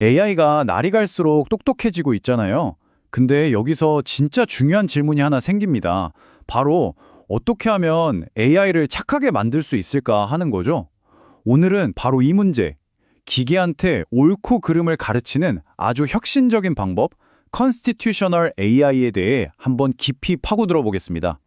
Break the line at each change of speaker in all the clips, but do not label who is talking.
AI가 날이 갈수록 똑똑해지고 있잖아요. 근데 여기서 진짜 중요한 질문이 하나 생깁니다. 바로 어떻게 하면 AI를 착하게 만들 수 있을까 하는 거죠. 오늘은 바로 이 문제, 기계한테 옳고 그름을 가르치는 아주 혁신적인 방법, Constitutional AI에 대해 한번 깊이 파고들어 보겠습니다.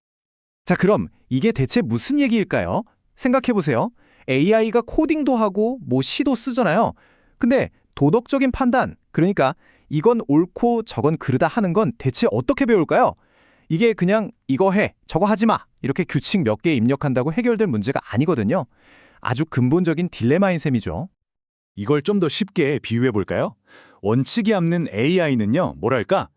자, 그럼 이게 대체 무슨 얘기일까요? 생각해보세요. AI가 코딩도 하고 시도 쓰잖아요. 근데 도덕적인 판단, 그러니까 이건 옳고 저건 그르다 하는 건 대체 어떻게 배울까요? 이게 그냥 이거 해, 저거 하지 마, 이렇게 규칙 몇 개 입력한다고 해결될 문제가 아니거든요. 아주 근본적인 딜레마인 셈이죠.
이걸 좀 더 쉽게 비유해 볼까요? 원칙이 없는 AI는요, 뭐랄까?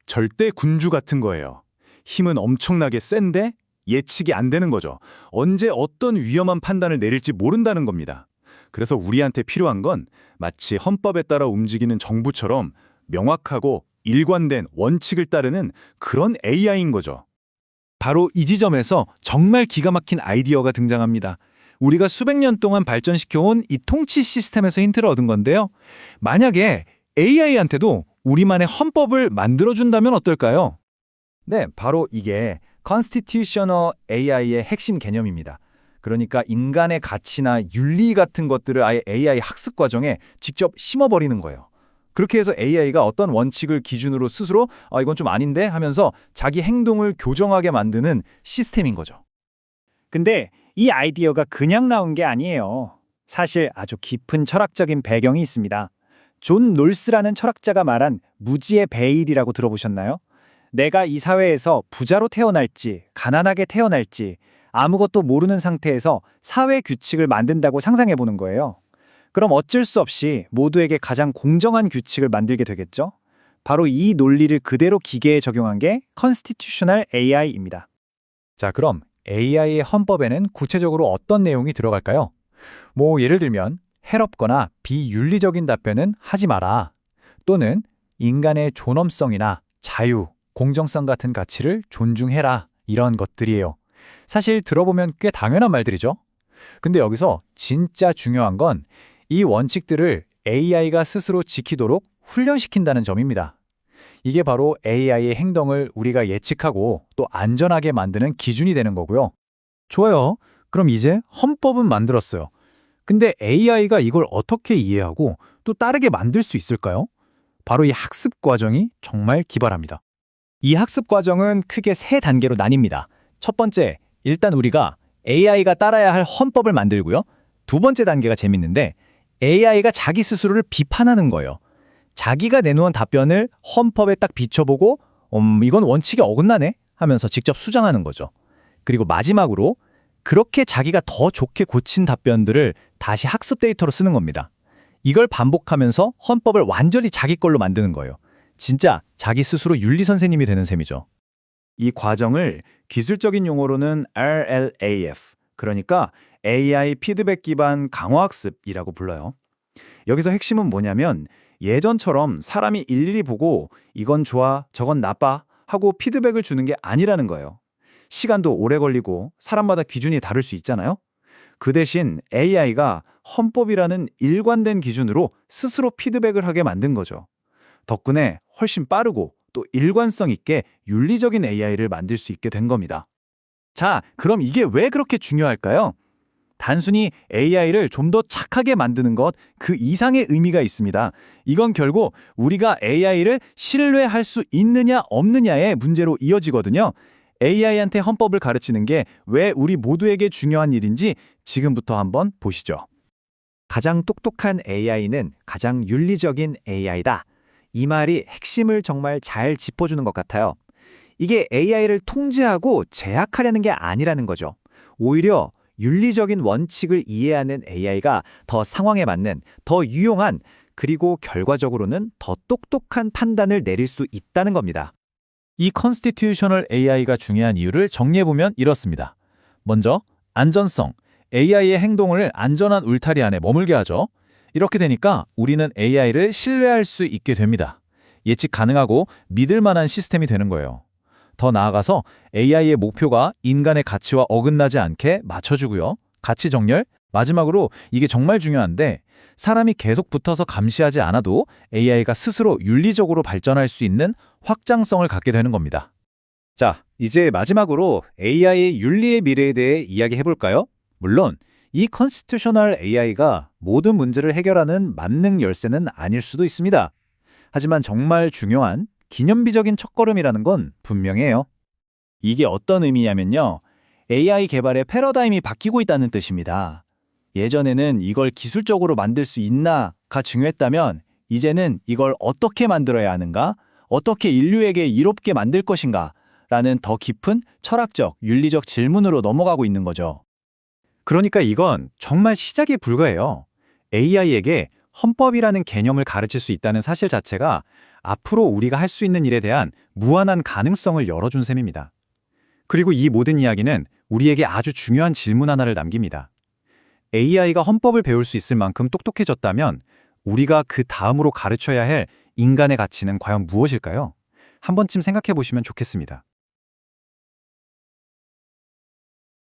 절대 군주 같은 거예요. 힘은 엄청나게 센데 예측이 안 되는 거죠. 언제 어떤 위험한 판단을 내릴지 모른다는 겁니다. 그래서 우리한테 필요한 건 마치 헌법에 따라 움직이는 정부처럼 명확하고 일관된 원칙을 따르는 그런 AI인 거죠.
바로 이 지점에서 정말 기가 막힌 아이디어가 등장합니다. 우리가 수백 년 동안 발전시켜온 이 통치 시스템에서 힌트를 얻은 건데요. 만약에 AI한테도 우리만의 헌법을 만들어준다면 어떨까요? 네, 바로 이게 Constitutional AI의 핵심 개념입니다. 그러니까 인간의 가치나 윤리 같은 것들을 아예 AI 학습 과정에 직접 심어버리는 거예요. 그렇게 해서 AI가 어떤 원칙을 기준으로 스스로 이건 좀 아닌데 하면서 자기 행동을 교정하게 만드는 시스템인 거죠.
근데 이 아이디어가 그냥 나온 게 아니에요. 사실 아주 깊은 철학적인 배경이 있습니다. 존 롤스라는 철학자가 말한 무지의 베일이라고 들어보셨나요? 내가 이 사회에서 부자로 태어날지 가난하게 태어날지 아무것도 모르는 상태에서 사회 규칙을 만든다고 상상해보는 거예요. 그럼 어쩔 수 없이 모두에게 가장 공정한 규칙을 만들게 되겠죠? 바로 이 논리를 그대로 기계에 적용한 게 Constitutional AI입니다.
자, 그럼 AI의 헌법에는 구체적으로 어떤 내용이 들어갈까요? 예를 들면 해롭거나 비윤리적인 답변은 하지 마라. 또는 인간의 존엄성이나 자유, 공정성 같은 가치를 존중해라. 이런 것들이에요. 사실 들어보면 꽤 당연한 말들이죠. 근데 여기서 진짜 중요한 건 이 원칙들을 AI가 스스로 지키도록 훈련시킨다는 점입니다. 이게 바로 AI의 행동을 우리가 예측하고 또 안전하게 만드는 기준이 되는 거고요. 좋아요. 그럼 이제 헌법은 만들었어요. 근데 AI가 이걸 어떻게 이해하고 또 따르게 만들 수 있을까요? 바로 이 학습 과정이 정말 기발합니다. 이 학습 과정은 크게 세 단계로 나뉩니다. 첫 번째, 일단 우리가 AI가 따라야 할 헌법을 만들고요. 두 번째 단계가 재밌는데 AI가 자기 스스로를 비판하는 거예요. 자기가 내놓은 답변을 헌법에 딱 비춰보고 이건 원칙에 어긋나네 하면서 직접 수정하는 거죠. 그리고 마지막으로 그렇게 자기가 더 좋게 고친 답변들을 다시 학습 데이터로 쓰는 겁니다. 이걸 반복하면서 헌법을 완전히 자기 걸로 만드는 거예요. 진짜 자기 스스로 윤리 선생님이 되는 셈이죠.
이 과정을 기술적인 용어로는 RLAF, 그러니까 AI 피드백 기반 강화학습이라고 불러요. 여기서 핵심은 뭐냐면 예전처럼 사람이 일일이 보고 이건 좋아, 저건 나빠 하고 피드백을 주는 게 아니라는 거예요. 시간도 오래 걸리고 사람마다 기준이 다를 수 있잖아요. 그 대신 AI가 헌법이라는 일관된 기준으로 스스로 피드백을 하게 만든 거죠. 덕분에 훨씬 빠르고 또 일관성 있게 윤리적인 AI를 만들 수 있게 된 겁니다.
자, 그럼 이게 왜 그렇게 중요할까요? 단순히 AI를 좀 더 착하게 만드는 것 그 이상의 의미가 있습니다. 이건 결국 우리가 AI를 신뢰할 수 있느냐 없느냐의 문제로 이어지거든요. AI한테 헌법을 가르치는 게 왜 우리 모두에게 중요한 일인지 지금부터 한번 보시죠. 가장 똑똑한 AI는 가장 윤리적인 AI다. 이 말이 핵심을 정말 잘 짚어주는 것 같아요. 이게 AI를 통제하고 제약하려는 게 아니라는 거죠. 오히려 윤리적인 원칙을 이해하는 AI가 더 상황에 맞는, 더 유용한, 그리고 결과적으로는 더 똑똑한 판단을 내릴 수 있다는 겁니다. 이 Constitutional AI가 중요한 이유를 정리해보면 이렇습니다. 먼저, 안전성. AI의 행동을 안전한 울타리 안에 머물게 하죠. 이렇게 되니까 우리는 AI를 신뢰할 수 있게 됩니다. 예측 가능하고 믿을 만한 시스템이 되는 거예요. 더 나아가서 AI의 목표가 인간의 가치와 어긋나지 않게 맞춰주고요. 가치 정렬, 마지막으로 이게 정말 중요한데 사람이 계속 붙어서 감시하지 않아도 AI가 스스로 윤리적으로 발전할 수 있는 확장성을 갖게 되는 겁니다. 자, 이제 마지막으로 AI의 윤리의 미래에 대해 이야기해 볼까요? 물론 이 컨스티튜셔널 AI가 모든 문제를 해결하는 만능 열쇠는 아닐 수도 있습니다. 하지만 정말 중요한 기념비적인 첫걸음이라는 건 분명해요.
이게 어떤 의미냐면요. AI 개발의 패러다임이 바뀌고 있다는 뜻입니다. 예전에는 이걸 기술적으로 만들 수 있나가 중요했다면 이제는 이걸 어떻게 만들어야 하는가, 어떻게 인류에게 이롭게 만들 것인가 라는 더 깊은 철학적, 윤리적 질문으로 넘어가고 있는 거죠.
그러니까 이건 정말 시작에 불과해요. AI에게 헌법이라는 개념을 가르칠 수 있다는 사실 자체가 앞으로 우리가 할 수 있는 일에 대한 무한한 가능성을 열어준 셈입니다. 그리고 이 모든 이야기는 우리에게 아주 중요한 질문 하나를 남깁니다. AI가 헌법을 배울 수 있을 만큼 똑똑해졌다면 우리가 그 다음으로 가르쳐야 할 인간의 가치는 과연 무엇일까요? 한 번쯤 생각해 보시면 좋겠습니다.